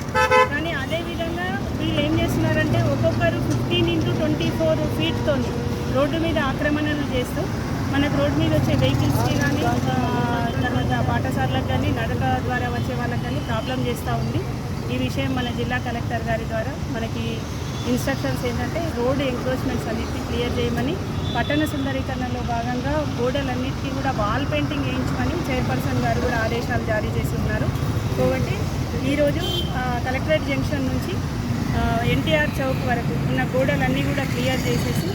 కానీ అదేవిధంగా వీళ్ళు ఏం చేస్తున్నారంటే ఒక్కొక్కరు 15x24 ఫీట్తో రోడ్డు మీద ఆక్రమణలు చేస్తూ మనకు రోడ్డు మీద వచ్చే వెహికల్స్కి కానీ తర్వాత పాఠశాలకు కానీ నడక ద్వారా వచ్చే వాళ్ళకి కానీ ప్రాబ్లం చేస్తూ ఉంది। ఈ విషయం మన జిల్లా కలెక్టర్ గారి ద్వారా మనకి ఇన్స్ట్రక్షన్స్ ఏంటంటే రోడ్ ఎంక్రోచ్మెంట్స్ అన్నిటిని క్లియర్ చేయమని, పట్టణ సుందరీకరణలో భాగంగా గోడలన్నిటికీ కూడా వాల్ పెయింటింగ్ వేయించమని చైర్పర్సన్ గారు కూడా ఆదేశాలు జారీ చేసి ఉన్నారు। కాబట్టి ఈరోజు కలెక్టరేట్ జంక్షన్ నుంచి NTR చౌక్ వరకు ఉన్న గోడలన్నీ కూడా క్లియర్ చేసేసి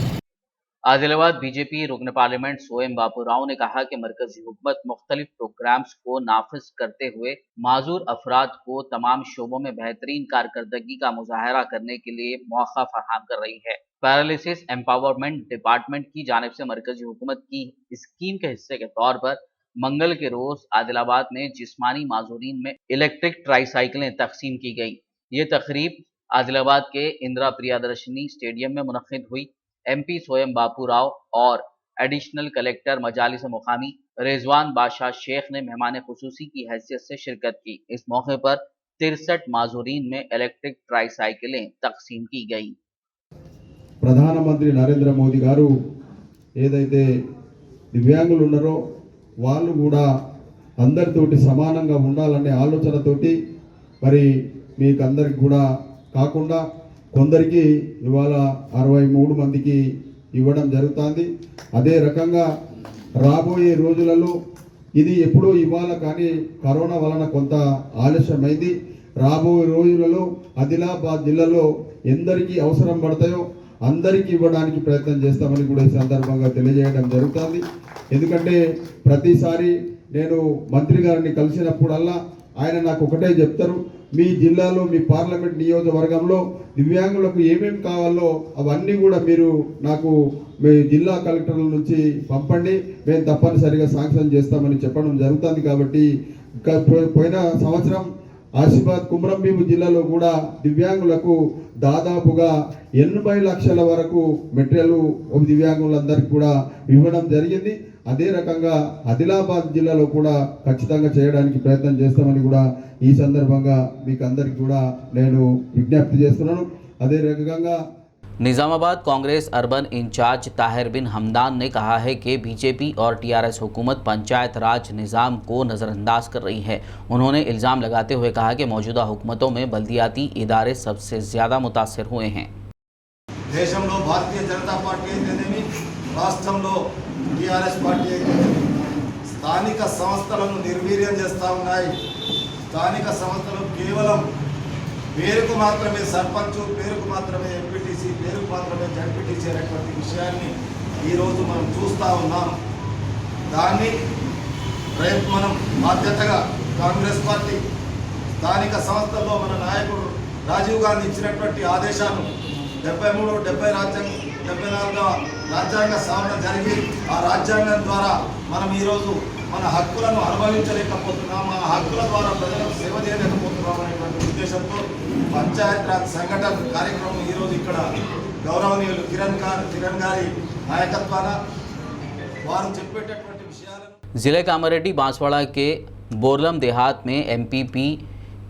आदिलाबाद बीजेपी रुकन पार्लियामेंट सोएम बापू राव ने कहा कि मरकजी हुकूमत मुख्तलिफ प्रोग्राम्स को नाफिज करते हुए माजूर अफराद को तमाम शोबों में बेहतरीन कारकर्दगी का मुजाहरा करने के लिए मौका फराहम कर रही है। पैरालिसिस एम्पावरमेंट डिपार्टमेंट की जानिब से मरकजी हुकूमत की स्कीम के हिस्से के तौर पर मंगल के रोज आदिलाबाद में जिस्मानी माजूरीन में इलेक्ट्रिक ट्राईसाइकिलें तकसीम की गई। ये तकरीब आदिलाबाद के इंदिरा प्रियदर्शनी स्टेडियम में मुनक्किद हुई। MP सोएम बापू राव और एडिशनल कलेक्टर मजालिस मुकामी रिजवान बादशाह शेख ने मेहमान खुसूसी की हैसियत से शिरकत की। इस मौके पर 63 माजूरीन में इलेक्ट्रिक ट्राईसाइकिलें तकसीम की गई। ప్రధానమంత్రి నరేంద్ర మోదీ గారు ఏదైతే దివ్యాంగులు ఉన్నారో వాళ్ళు కూడా అందరితోటి సమానంగా ఉండాలనే ఆలోచనతోటి మరి మీకు అందరికి కూడా కాకుండా కొందరికి ఇవాళ 63 మందికి ఇవ్వడం జరుగుతుంది। అదే రకంగా రాబోయే రోజులలో ఇది ఎప్పుడూ ఇవ్వాలి కానీ కరోనా వలన కొంత ఆలస్యమైంది। రాబోయే రోజులలో ఆదిలాబాద్ జిల్లాలో ఎందరికీ అవసరం పడతాయో అందరికీ ఇవ్వడానికి ప్రయత్నం చేస్తామని కూడా ఈ సందర్భంగా తెలియజేయడం జరుగుతుంది। ఎందుకంటే ప్రతిసారి నేను మంత్రి గారిని కలిసినప్పుడల్లా ఆయన నాకు ఒకటే చెప్తారు, మీ జిల్లాలో మీ పార్లమెంట్ నియోజకవర్గంలో దివ్యాంగులకు ఏమేమి కావాలో అవన్నీ కూడా మీరు నాకు మీ జిల్లా కలెక్టర్ల నుంచి పంపండి, మేము తప్పనిసరిగా శాంక్షన్ చేస్తామని చెప్పడం జరుగుతుంది। కాబట్టి పోయిన సంవత్సరం ఆసిఫాబాద్ కుమ్రంభీం జిల్లాలో కూడా దివ్యాంగులకు దాదాపుగా 80 లక్షల వరకు మెటీరియల్ దివ్యాంగులందరికీ కూడా ఇవ్వడం జరిగింది। అదే రకంగా ఆదిలాబాద్ జిల్లాలో కూడా ఖచ్చితంగా చేయడానికి ప్రయత్నం చేస్తామని కూడా ఈ సందర్భంగా మీకు అందరికీ కూడా నేను విజ్ఞప్తి చేస్తున్నాను। అదే రకంగా निजामाबाद कांग्रेस अर्बन इंचार्ज ताहिर बिन हमदान ने कहा है कि बीजेपी और TRS हुकूमत पंचायत राज निज़ाम को नज़रअंदाज कर रही है। उन्होंने इल्ज़ाम लगाते हुए कहा कि मौजूदा हुकूमतों में बल्दियाती इदारे सबसे ज़्यादा मुतासर हुए हैं। దేశంలో భారతీయ జనతా పార్టీ అయితేనేమి రాష్ట్రంలో TRS పార్టీ అయితేనేమి స్థానిక సంస్థలను నిర్వీర్యం చేస్తూ ఉన్నాయి। స్థానిక సంస్థలు కేవలం పేరుకు మాత్రమే సర్పంచ్, పేరుకు మాత్రమే ఎంపీటీసీ, పేరుకు మాత్రమే జడ్పీటీసీ అనేటువంటి విషయాన్ని ఈరోజు మనం చూస్తూ ఉన్నాం. దాన్ని రేపు మనం బాధ్యతగా కాంగ్రెస్ పార్టీ స్థానిక సంస్థల్లో మన నాయకుడు రాజీవ్ గాంధీ ఇచ్చినటువంటి ఆదేశాలు 73, 70 74వ రాజ్యాంగ సవరణ జరిగి ఆ రాజ్యాంగం ద్వారా మనం ఈరోజు మన హక్కులను అనుభవించలేకపోతున్నాం, ఆ హక్కుల ద్వారా ప్రజలకు సేవ చేయలేకపోతున్నాం అనేటువంటి ఉద్దేశంతో పంచాయత్ రాజ్ సంఘటన కార్యక్రమం ఈరోజు ఇక్కడ గౌరవనీయులు కిరణ్ గారి నాయకత్వాన వారు చెప్పేటటువంటి విషయాలను जिले कामारेड्डी बांसवाड़ा के बोरलम देहात में एमपीपी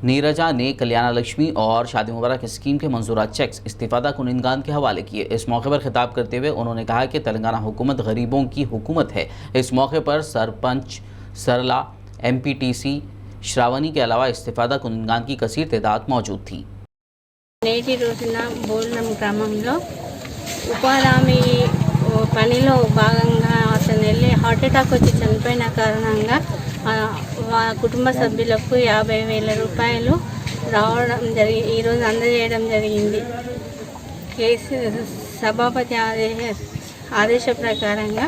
नीरजा ने कल्याण लक्ष्मी और शादी मुबारक स्कीम के मंजूरा चेक्स इस्तीफादा कुनिंदगान के हवाले किए। इस मौके पर खिताब करते हुए उन्होंने कहा कि तेलंगाना हुकूमत गरीबों की हुकूमत है। इस मौके पर सरपंच सरला, एमपीटीसी श्रावणी के अलावा इस्तीफादा कुनिंदगान की कसीर तादाद मौजूद थी। నేటి రోజున బోర్లం గ్రామంలో ఉపాధి పనిలో భాగంగా అతను వెళ్ళి హార్ట్ అటాక్ వచ్చి చనిపోయిన కారణంగా కుటుంబ సభ్యులకు 50,000 రూపాయలు రావడం ఈరోజు అందజేయడం జరిగింది. సభాపతి ఆదేశ ప్రకారంగా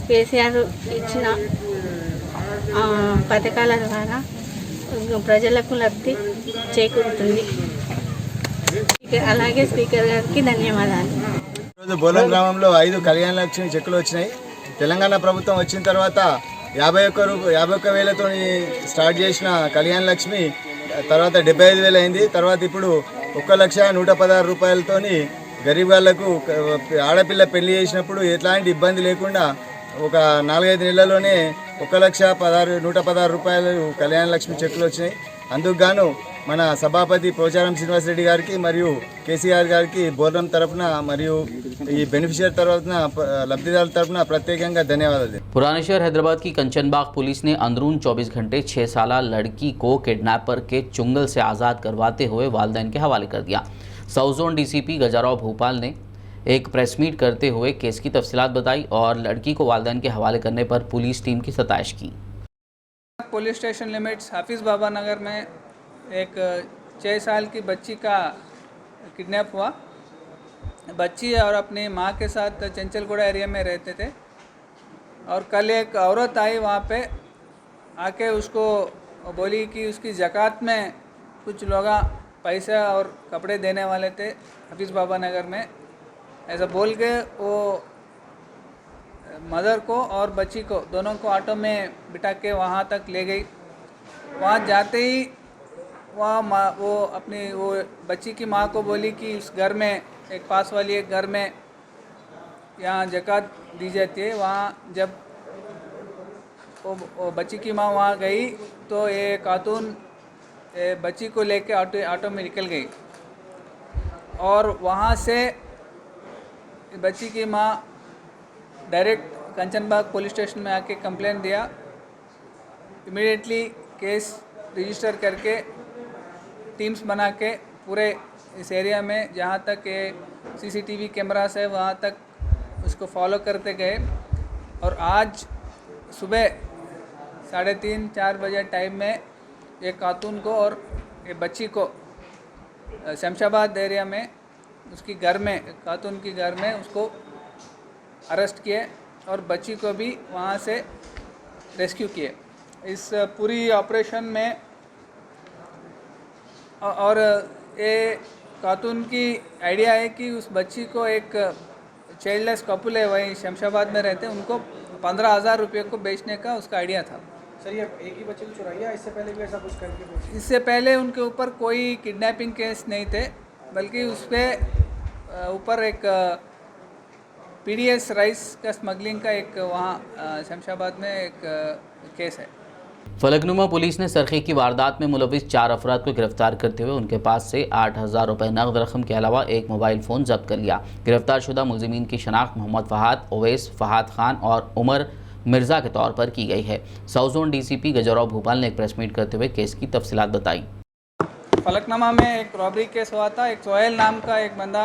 కేసీఆర్ ఇచ్చిన పథకాల ద్వారా ప్రజలకు లబ్ధి చేకూరుతుంది. అలాగే స్పీకర్ గారికి ధన్యవాదాలు. ఈరోజు బోలం గ్రామంలో 5 కళ్యాణ లక్ష్మి చెక్కులు వచ్చినాయి. తెలంగాణ ప్రభుత్వం వచ్చిన తర్వాత 51,000తో స్టార్ట్ చేసిన కళ్యాణ లక్ష్మి తర్వాత 75,000 అయింది. తర్వాత ఇప్పుడు 1,116,000 రూపాయలతోని గరీబ్ వాళ్ళకు ఆడపిల్ల పెళ్లి చేసినప్పుడు ఎట్లాంటి ఇబ్బంది లేకుండా ఒక 4-5 నెలల్లోనే 1,116,000 రూపాయలు కళ్యాణ లక్ష్మి చెక్కులు వచ్చినాయి. అందుకు గాను మన సభాపతి పోచారం శ్రీనివాస్ రెడ్డి గారికి మరియు కేసీఆర్ గారికి బోర్లం తరఫున మరియు ఈ బెనిఫిషియరీ తరఫున లబ్ధిదారుల తరఫున ప్రత్యేకంగా ధన్యవాదాలు. पुराने शहर हैदराबाद की कंचनबाग पुलिस ने अंदरून 24 घंटे 6 साल लड़की को किडनैपर के चुंगल से आज़ाद करवाते हुए वालिदैन के हवाले कर दिया। साउथ जोन डीसीपी गजाराव भोपाल ने एक प्रेस मीट करते हुए केस की तफसीलात बताई और लड़की को वालिदैन के हवाले करने पर पुलिस टीम की सताइश की। पुलिस स्टेशन लिमिट्स हाफिज़ बाबा नगर में एक 6 साल की बच्ची का किडनैप हुआ। बच्ची और अपनी माँ के साथ चंचलगुड़ा एरिया में रहते थे और कल एक औरत आई वहाँ पे आके उसको बोली कि उसकी ज़कात में कुछ लोग पैसा और कपड़े देने वाले थे हाफिज़ बाबा नगर में। ऐसा बोल के वो मदर को और बच्ची को दोनों को ऑटो में बिठा के वहाँ तक ले गई। वहाँ जाते ही वो अपनी वो बच्ची की माँ को बोली कि उस घर में एक पास वाली एक घर में यहाँ ज़कात दी जाती है। वहाँ जब वो बच्ची की माँ वहाँ गई तो ये खातून बच्ची को लेके ऑटो में निकल गई और वहाँ से बच्ची की माँ डायरेक्ट कंचनबाग पुलिस स्टेशन में आके कंप्लेंट दिया। इमीडिएटली केस रजिस्टर करके टीम्स बना के पूरे इस एरिया में जहाँ तक ये सीसीटीवी कैमरास है वहाँ तक उसको फॉलो करते गए और आज सुबह 3:30-4 बजे टाइम में एक खातून को और ये बच्ची को शमशाबाद एरिया में उसकी घर में खातून की घर में उसको अरेस्ट किए और बच्ची को भी वहाँ से रेस्क्यू किए। इस पूरी ऑपरेशन में और ये खातून की आइडिया है कि उस बच्ची को एक चाइल्डलेस कपल है वहीं शमशाबाद में रहते हैं, उनको 15,000 रुपये को बेचने का उसका आइडिया था। सर ये एक ही बच्चे को चुराया इससे पहले भी ऐसा कुछ करके? इससे पहले उनके ऊपर कोई किडनैपिंग केस नहीं थे, बल्कि उस पर ऊपर एक पीडीएस राइस का स्मगलिंग का एक वहाँ शमशाबाद में एक केस है। फलकनुमा पुलिस ने सरखे की वारदात में मुलविस 4 अफराद को गिरफ्तार करते हुए उनके पास से 8,000 रुपये नकद रकम के अलावा एक मोबाइल फ़ोन जब्त कर लिया। गिरफ्तार शुदा मुलजिमीन की शनाख्त मोहम्मद फहाद, ओवैस, फहाद खान और उमर मिर्ज़ा के तौर पर की गई है। साउथ जोन डीसीपी गजाराव भोपाल ने एक प्रेस मीट करते हुए केस की तफसीलात बताई। फलकनुमा में एक रॉबरी केस हुआ था। एक सोहेल नाम का एक बंदा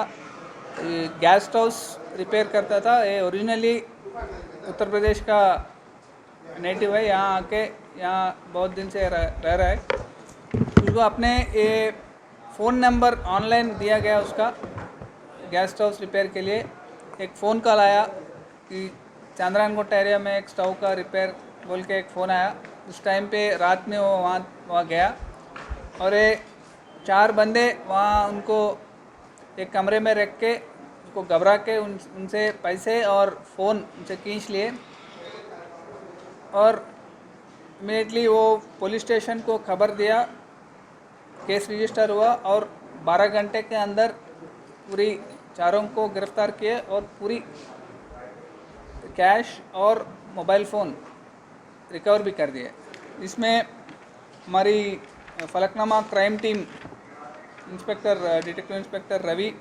गैस हाउस रिपेयर करता था। ये ओरिजिनली उत्तर प्रदेश का नेटिव है, यहाँ आके यहाँ बहुत दिन से रह रहा है। उसको अपने ये फ़ोन नंबर ऑनलाइन दिया गया उसका गेस्ट हाउस रिपेयर के लिए। एक फ़ोन कॉल आया कि चांद्रायनकोट एरिया में एक स्टोव का रिपेयर बोल के एक फ़ोन आया। उस टाइम पे रात में वो वहाँ गया और ये 4 बंदे वहाँ उनको एक कमरे में रख के उनको घबरा के उनसे पैसे और फ़ोन उनसे खींच लिए और इमीडिएटली वो पुलिस स्टेशन को खबर दिया, केस रजिस्टर हुआ और 12 घंटे के अंदर पूरी चारों को गिरफ्तार किए और पूरी कैश और मोबाइल फ़ोन रिकवर भी कर दिए। इसमें हमारी Falaknuma crime team detective inspector Ravi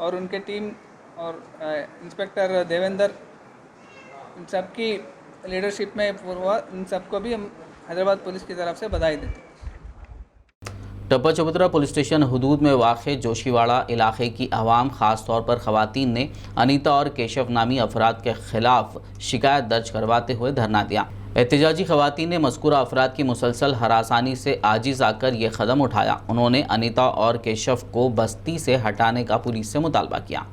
और उनके टीम और इंस्पेक्टर देवेंद्र, इन सब की लीडरशिप में हुआ। इन सबको भी हम हैदराबाद पुलिस की तरफ से बधाई देते हैं। टप्पा चबूतरा पुलिस स्टेशन हुदूद में वाक़ जोशीवाड़ा इलाके की आवाम ख़ास तौर पर ख़वातीन ने अनीता और केशव नामी अफराद के ख़िलाफ़ शिकायत दर्ज करवाते हुए धरना दिया। एहतजाजी ख़वातीन ने मज़कूरा अफराद की मुसलसल हरासानी से आजिज़ आकर ये कदम उठाया। उन्होंने अनीता और केशव को बस्ती से हटाने का पुलिस से मुतालबा किया।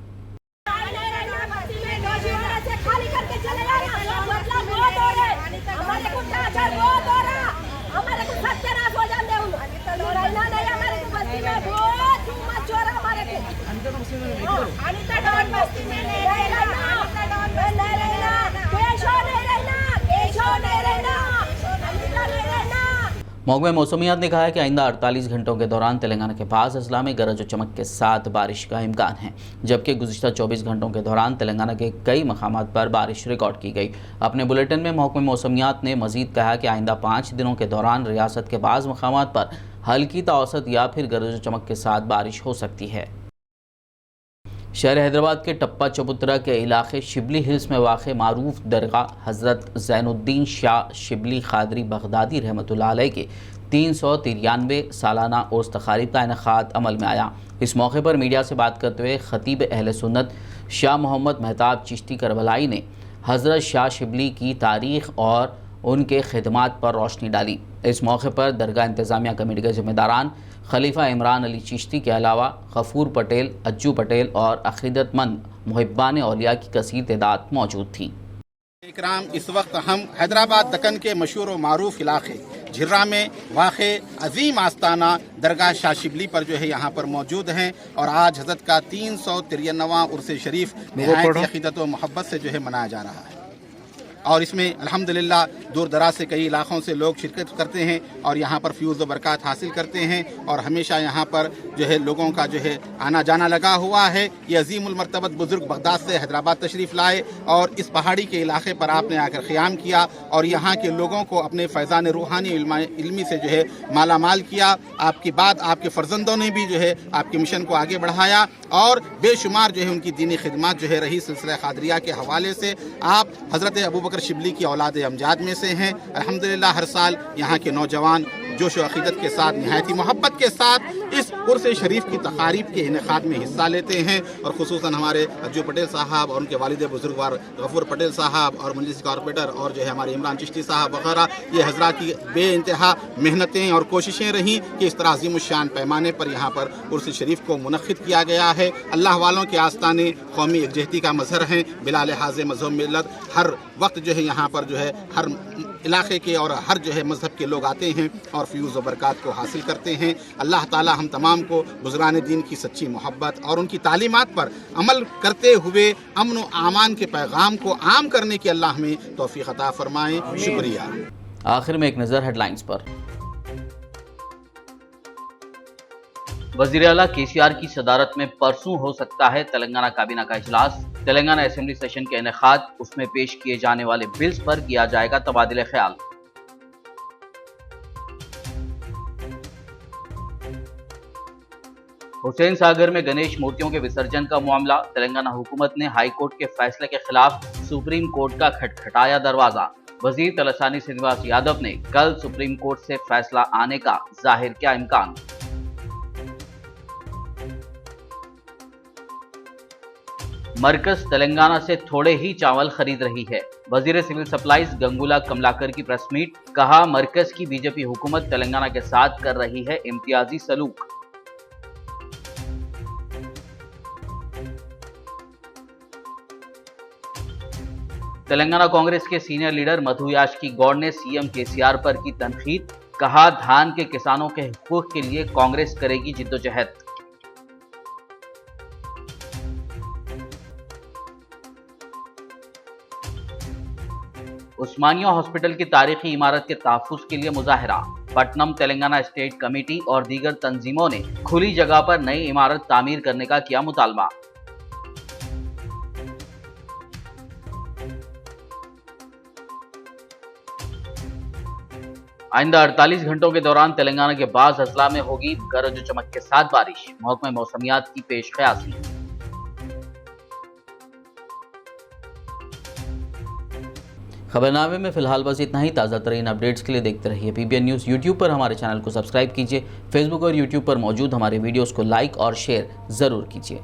महकमे मौसमियात ने कहा है कि आइंदा 48 घंटों के दौरान तेलंगाना के बाज़ अजला में गरज और चमक के साथ बारिश का इम्कान है, जबकि गुज़िश्ता 24 घंटों के दौरान तेलंगाना के कई मकामात पर बारिश रिकॉर्ड की गई। अपने बुलेटिन में महकमे मौसमियात ने मज़ीद कहा कि आइंदा 5 दिनों के दौरान रियासत के बाज़ मकामात पर हल्की ताऔसत या फिर गरज और चमक के साथ बारिश हो सकती है। शहर हैदराबाद के टप्पा चबूतरा के इलाके शिबली हिल्स में वाक़ मारूफ दरगाह हज़रत ज़ैनुद्दीन शाह शिबली क़ादरी बगदादी रहमतुल्लाह अलैह के 393 सालाना उर्स तक़ारीब का इनेकाद अमल में आया। इस मौके पर मीडिया से बात करते हुए ख़तीब अहले सुन्नत शाह मोहम्मद मेहताब चिश्ती करबलाई ने हज़रत शाह शिबली की तारीख़ और उनके खिदमात पर रोशनी डाली। इस मौके पर दरगाह इंतज़ामिया कमेटी के ज़िम्मेदारान खलीफा इमरान अली चिश्ती के अलावा गफूर पटेल, अज्जू पटेल और अक़ीदतमंद मुहिब्बान औलिया की कसीर तादाद मौजूद थी। इकराम, इस वक्त हम हैदराबाद दक्कन के मशहूर व मारूफ इलाके झिर्रा में वाक़े अजीम आस्ताना दरगाह शाह शिबली पर जो है यहाँ पर मौजूद हैं और आज हज़रत का 393वां उर्स शरीफ निहायत अक़ीदत व मोहब्बत से जो है मनाया जा रहा है और इसमें अल्हम्दुलिल्लाह दूर दराज से कई इलाक़ों से लोग शिरकत करते हैं और यहाँ पर फ्यूज़ व बरक़ात हासिल करते हैं और हमेशा यहाँ पर जो है लोगों का जो है आना जाना लगा हुआ है। ये अज़ीमुल मर्तबत बुज़ुर्ग बगदाद से हैदराबाद तशरीफ़ लाए और इस पहाड़ी के इलाके पर आपने आकर क़याम किया और यहाँ के लोगों को अपने फैज़ान रूहानी इल्मी से जो है माला माल किया। आपकी बात आपके फ़र्जंदों ने भी जो है आपके मिशन को आगे बढ़ाया और बेशुमार जो है उनकी दीनी खिदमत जो है रही। सिलसिला क़ादरिया के हवाले से आप हज़रत अबू बकर शिबली की औलाद अमजाद में से हैं। अल्हम्दुलिल्लाह हर साल यहाँ के नौजवान जोश व अक़ीदत के साथ निहायती मोहब्बत के साथ इस उर्स शरीफ की तक़ारीब के इनेकाद में हिस्सा लेते हैं और ख़ुसूसन हमारे अज्जू पटेल साहब और उनके वालिद बुजुर्गवार गफूर पटेल साहब और मजलिस कॉर्पोरेटर और जो है हमारे इमरान चिश्ती साहब वगैरह, ये हज़रात की बेइंतहा मेहनतें और कोशिशें रहीं कि इस तरह अज़ीमुश्शान पैमाने पर यहाँ पर उर्स शरीफ को मुनक़्क़िद किया गया है। अल्लाह वालों के आस्ताने कौमी एकजहती का मज़हर हैं। बिला लिहाज़ मज़हब मिल्लत हर वक्त जो है यहाँ पर जो है हर इलाके के और हर जो है मज़हब के लोग आते हैं और फ्यूज़ व बरक़ात को हासिल करते हैं। अल्लाह ताला हम तमाम को बुज़ुर्गान दीन की सच्ची मोहब्बत और उनकी तालीमात पर अमल करते हुए अमन व आमान के पैगाम को आम करने की अल्लाह हमें तौफ़ीक़ अता फ़रमाए। शुक्रिया। आखिर में एक नज़र हेडलाइंस पर। वज़ीर आला केसीआर की सदारत में परसों हो सकता है तेलंगाना काबीना का इजलास। तेलंगाना असेंबली सेशन के इनेकाद, उसमें पेश किए जाने वाले बिल्स पर किया जाएगा तबादिले ख्याल। हुसैन सागर में गणेश मूर्तियों के विसर्जन का मामला, तेलंगाना हुकूमत ने हाई कोर्ट के फैसले के खिलाफ सुप्रीम कोर्ट का खटखटाया दरवाजा। वजीर तलसानी श्रीनिवास यादव ने कल सुप्रीम कोर्ट से फैसला आने का जाहिर किया इम्कान। मरकज तेलंगाना से थोड़े ही चावल खरीद रही है। वजीर सिविल सप्लाईज गंगूला कमलाकर की प्रेस मीट, कहा मरकज की बीजेपी हुकूमत तेलंगाना के साथ कर रही है इम्तियाजी सलूक। तेलंगाना कांग्रेस के सीनियर लीडर मधु याष्की गौड़ ने सीएम केसीआर पर की तनकीद, कहा धान के किसानों के हुकूक के लिए कांग्रेस करेगी जिद्दोजहद। उस्मानिया हॉस्पिटल की तारीखी इमारत के तहफ्फुज़ के लिए मुजाहरा, पटनम तेलंगाना स्टेट कमेटी और दीगर तंजीमों ने खुली जगह पर नई इमारत तामीर करने का किया मुतालबा। आइंदा 48 घंटों के दौरान तेलंगाना के बाज़ अजला में होगी गरज चमक के साथ बारिश, महकमा मौसमियात की पेशकयासी। खबरनामे में फिलहाल बस इतना ही। ताज़ा तरीन अपडेट्स के लिए देखते रहिए PBN न्यूज़। यूट्यूब पर हमारे चैनल को सब्सक्राइब कीजिए। फेसबुक और यूट्यूब पर मौजूद हमारे वीडियोज़ को लाइक और शेयर ज़रूर कीजिए।